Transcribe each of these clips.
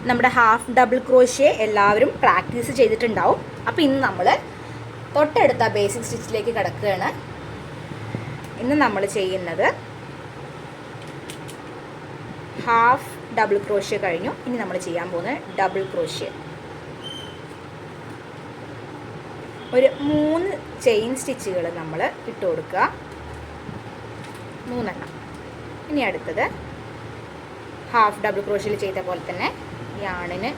നമ്മുടെ half double crochet എല്ലാവരും practice ചെയ്തിട്ടുണ്ടാവും. അപ്പോൾ ഇന്ന് നമ്മൾ തൊട്ടടുത്ത ബേസിക് സ്റ്റിച്ചിലേക്ക് കിടക്കുകയാണ്. ഇന്ന് നമ്മൾ ചെയ്യുന്നത് ഹാഫ് ഡബിൾ ക്രോഷ്യ കഴിഞ്ഞു. ഇനി നമ്മൾ ചെയ്യാൻ പോകുന്നത് ഡബിൾ ക്രോഷ്യ. ഒരു 3 ചെയിൻ സ്റ്റിച്ചുകൾ നമ്മൾ ഇട്ട് കൊടുക്കുക, 3 എണ്ണം. ഇനി അടുത്തത് ഹാഫ് ഡബിൾ ക്രോഷ്യയിൽ ചെയ്ത പോലെ തന്നെ യാണിന്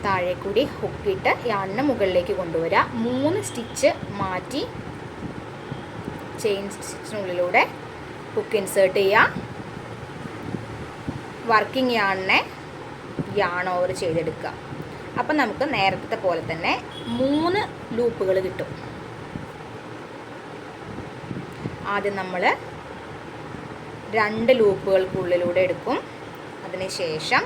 താഴെ കൂടി ഹുക്കിട്ട് യാണിന് മുകളിലേക്ക് കൊണ്ടുവരിക. 3 സ്റ്റിച്ച് മാറ്റി ചെയിൻ സ്റ്റിച്ചിനുള്ളിലൂടെ ഹുക്ക് ഇൻസേർട്ട് ചെയ്യുക. വർക്കിംഗ് യാണിനെ യാൺ ഓവർ ചെയ്തെടുക്കുക. അപ്പം നമുക്ക് നേരത്തെ പോലെ തന്നെ 3 ലൂപ്പുകൾ കിട്ടും. ആദ്യം നമ്മൾ 2 ലൂപ്പുകൾക്കുള്ളിലൂടെ എടുക്കും. അതിനുശേഷം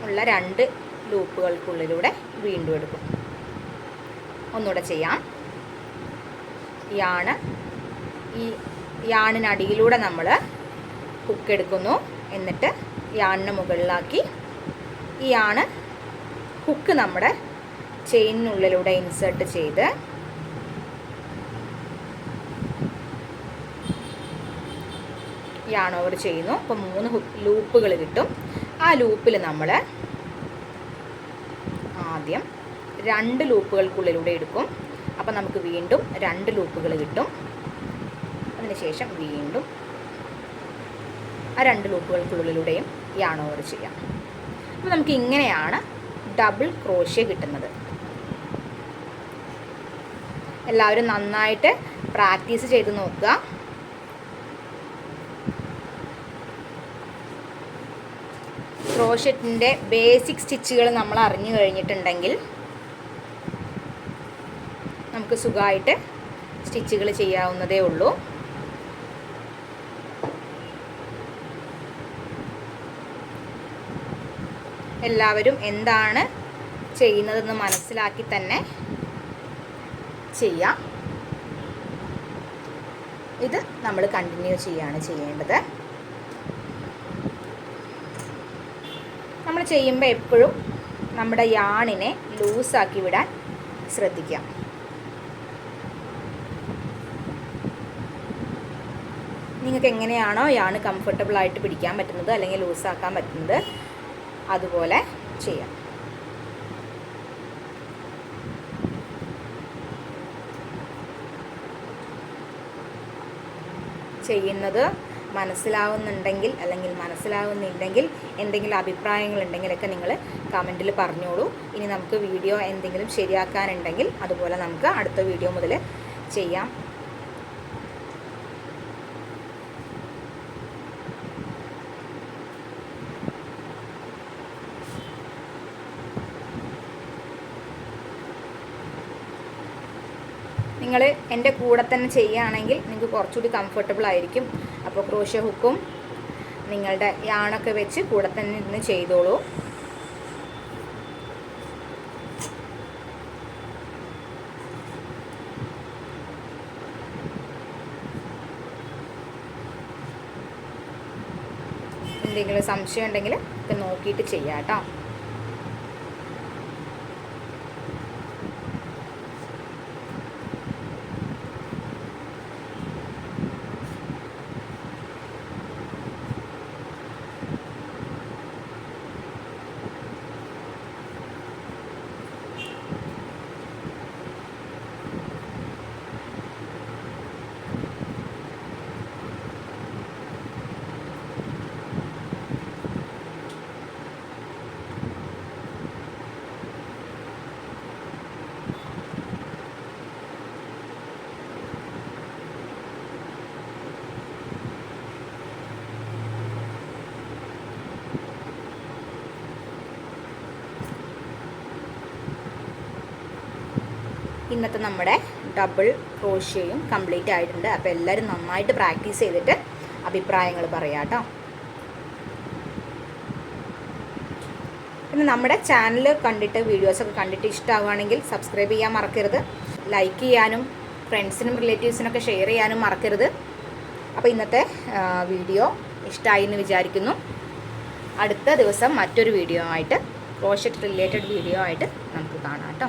ഉള്ള 2 ലൂപ്പുകൾക്കുള്ളിലൂടെ വീണ്ടും എടുക്കും. ഒന്നുകൂടെ ചെയ്യാം. ഈ യാണിനടിയിലൂടെ നമ്മൾ ഹുക്ക് എടുക്കുന്നു. എന്നിട്ട് യാണിന് മുകളിലാക്കി ഈ ഹുക്ക് നമ്മുടെ ചെയിനിനുള്ളിലൂടെ ഇൻസേർട്ട് ചെയ്ത് യാൺ ഓവർ ചെയ്യുന്നു. അപ്പോൾ 3 ലൂപ്പുകൾ കിട്ടും. ആ ലൂപ്പിൽ നമ്മൾ ആദ്യം 2 ലൂപ്പുകൾക്കുള്ളിലൂടെ എടുക്കും. അപ്പോൾ നമുക്ക് വീണ്ടും 2 ലൂപ്പുകൾ കിട്ടും. അതിനുശേഷം വീണ്ടും ആ 2 ലൂപ്പുകൾക്കുള്ളിലൂടെയും യാൺ ഓവർ ചെയ്യാം. അപ്പോൾ നമുക്ക് ഇങ്ങനെയാണ് ഡബിൾ ക്രോഷ്യ കിട്ടുന്നത്. എല്ലാവരും നന്നായിട്ട് പ്രാക്ടീസ് ചെയ്ത് നോക്കുക. ക്രോഷ്യറ്റിൻ്റെ ബേസിക് സ്റ്റിച്ചുകൾ നമ്മൾ അറിഞ്ഞു കഴിഞ്ഞിട്ടുണ്ടെങ്കിൽ നമുക്ക് സുഖമായിട്ട് സ്റ്റിച്ചുകൾ ചെയ്യാവുന്നതേ ഉള്ളൂ. എല്ലാവരും എന്താണ് ചെയ്യുന്നതെന്ന് മനസ്സിലാക്കി തന്നെ ചെയ്യാം. ഇത് നമ്മൾ കണ്ടിന്യൂ ചെയ്യാണ് ചെയ്യേണ്ടത്. നമ്മൾ ചെയ്യുമ്പോൾ എപ്പോഴും നമ്മുടെ യാണിനെ ലൂസാക്കി വിടാൻ ശ്രദ്ധിക്കാം. നിങ്ങൾക്ക് എങ്ങനെയാണോ യാണ് കംഫർട്ടബിൾ ആയിട്ട് പിടിക്കാൻ പറ്റുന്നത് അല്ലെങ്കിൽ ലൂസാക്കാൻ പറ്റുന്നത് അതുപോലെ ചെയ്യാം. ചെയ്യുന്നത് മനസ്സിലാവുന്നുണ്ടെങ്കിൽ അല്ലെങ്കിൽ മനസ്സിലാവുന്നില്ലെങ്കിൽ എന്തെങ്കിലും അഭിപ്രായങ്ങളുണ്ടെങ്കിലൊക്കെ നിങ്ങൾ കമൻറ്റിൽ പറഞ്ഞോളൂ. ഇനി നമുക്ക് വീഡിയോ എന്തെങ്കിലും ശരിയാക്കാനുണ്ടെങ്കിൽ അതുപോലെ നമുക്ക് അടുത്ത വീഡിയോ മുതൽ ചെയ്യാം. നിങ്ങൾ എൻ്റെ കൂടെ തന്നെ ചെയ്യുകയാണെങ്കിൽ നിങ്ങൾക്ക് കുറച്ചുകൂടി കംഫർട്ടബിൾ ആയിരിക്കും. അപ്പോൾ ക്രോഷ്യ ഹുക്കും നിങ്ങളുടെ യാണൊക്കെ വെച്ച് കൂടെ തന്നെ ഇരുന്ന് ചെയ്തോളൂ. എന്തെങ്കിലും സംശയം ഉണ്ടെങ്കിൽ ഒക്കെ നോക്കിയിട്ട് ചെയ്യാം കേട്ടോ. ഇന്നത്തെ നമ്മുടെ ഡബിൾ ക്രോഷ്യയും കംപ്ലീറ്റ് ആയിട്ടുണ്ട്. അപ്പോൾ എല്ലാവരും നന്നായിട്ട് പ്രാക്ടീസ് ചെയ്തിട്ട് അഭിപ്രായങ്ങൾ പറയാം കേട്ടോ. പിന്നെ നമ്മുടെ ചാനൽ കണ്ടിട്ട് വീഡിയോസൊക്കെ കണ്ടിട്ട് ഇഷ്ടമാവുകയാണെങ്കിൽ സബ്സ്ക്രൈബ് ചെയ്യാൻ മറക്കരുത്. ലൈക്ക് ചെയ്യാനും ഫ്രണ്ട്സിനും റിലേറ്റീവ്സിനൊക്കെ ഷെയർ ചെയ്യാനും മറക്കരുത്. അപ്പോൾ ഇന്നത്തെ വീഡിയോ ഇഷ്ടമായി എന്ന് വിചാരിക്കുന്നു. അടുത്ത ദിവസം മറ്റൊരു വീഡിയോ ആയിട്ട്, ക്രോഷറ്റ് റിലേറ്റഡ് വീഡിയോ ആയിട്ട് നമുക്ക് കാണാം കേട്ടോ.